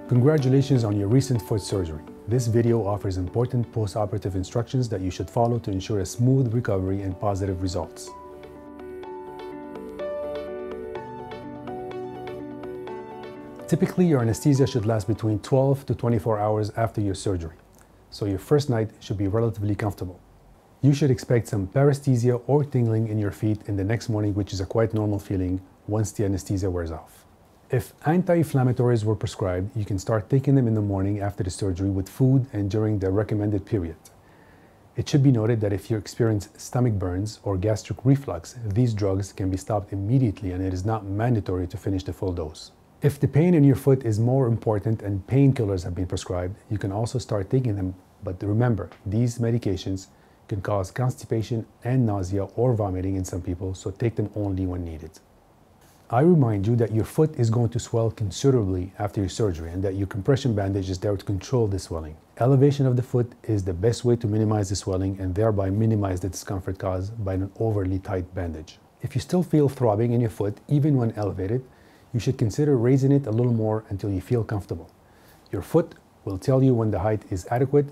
Congratulations on your recent foot surgery. This video offers important post-operative instructions that you should follow to ensure a smooth recovery and positive results. Typically, your anesthesia should last between 12 to 24 hours after your surgery, so your first night should be relatively comfortable. You should expect some paresthesia or tingling in your feet in the next morning, which is a quite normal feeling once the anesthesia wears off. If anti-inflammatories were prescribed, you can start taking them in the morning after the surgery with food and during the recommended period. It should be noted that if you experience stomach burns or gastric reflux, these drugs can be stopped immediately and it is not mandatory to finish the full dose. If the pain in your foot is more important and painkillers have been prescribed, you can also start taking them, but remember, these medications can cause constipation and nausea or vomiting in some people, so take them only when needed. I remind you that your foot is going to swell considerably after your surgery and that your compression bandage is there to control the swelling. Elevation of the foot is the best way to minimize the swelling and thereby minimize the discomfort caused by an overly tight bandage. If you still feel throbbing in your foot, even when elevated, you should consider raising it a little more until you feel comfortable. Your foot will tell you when the height is adequate,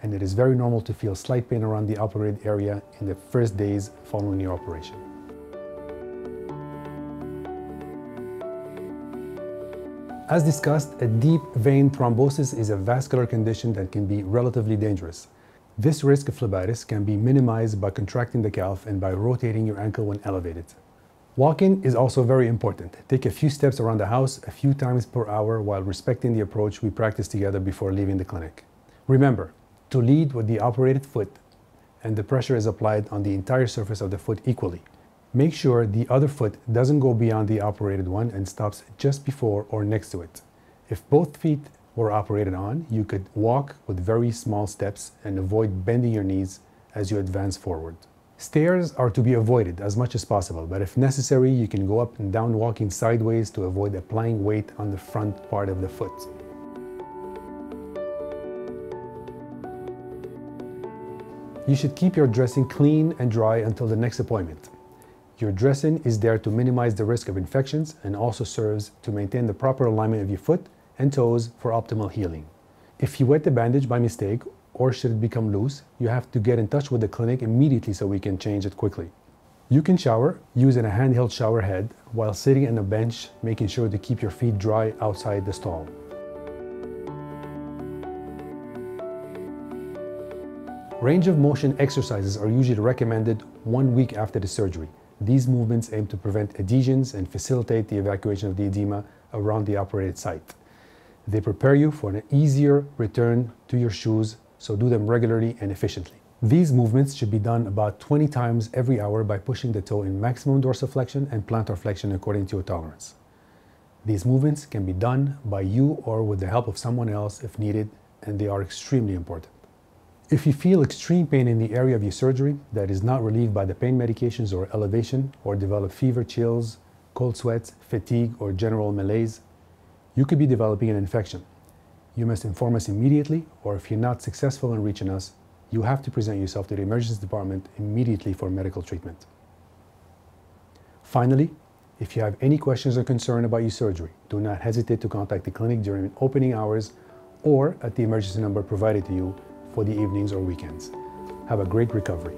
and it is very normal to feel slight pain around the operated area in the first days following your operation. As discussed, a deep vein thrombosis is a vascular condition that can be relatively dangerous. This risk of phlebitis can be minimized by contracting the calf and by rotating your ankle when elevated. Walking is also very important. Take a few steps around the house a few times per hour while respecting the approach we practiced together before leaving the clinic. Remember to lead with the operated foot, and the pressure is applied on the entire surface of the foot equally. Make sure the other foot doesn't go beyond the operated one and stops just before or next to it. If both feet were operated on, you could walk with very small steps and avoid bending your knees as you advance forward. Stairs are to be avoided as much as possible, but if necessary, you can go up and down walking sideways to avoid applying weight on the front part of the foot. You should keep your dressing clean and dry until the next appointment. Your dressing is there to minimize the risk of infections and also serves to maintain the proper alignment of your foot and toes for optimal healing. If you wet the bandage by mistake, or should it become loose, you have to get in touch with the clinic immediately so we can change it quickly. You can shower using a handheld shower head while sitting on a bench, making sure to keep your feet dry outside the stall. Range of motion exercises are usually recommended 1 week after the surgery. These movements aim to prevent adhesions and facilitate the evacuation of the edema around the operated site. They prepare you for an easier return to your shoes, so do them regularly and efficiently. These movements should be done about 20 times every hour by pushing the toe in maximum dorsiflexion and plantar flexion according to your tolerance. These movements can be done by you or with the help of someone else if needed, and they are extremely important. If you feel extreme pain in the area of your surgery that is not relieved by the pain medications or elevation, or develop fever, chills, cold sweats, fatigue, or general malaise, you could be developing an infection. You must inform us immediately, or if you're not successful in reaching us, you have to present yourself to the emergency department immediately for medical treatment. Finally, if you have any questions or concern about your surgery, do not hesitate to contact the clinic during opening hours or at the emergency number provided to you for the evenings or weekends. Have a great recovery.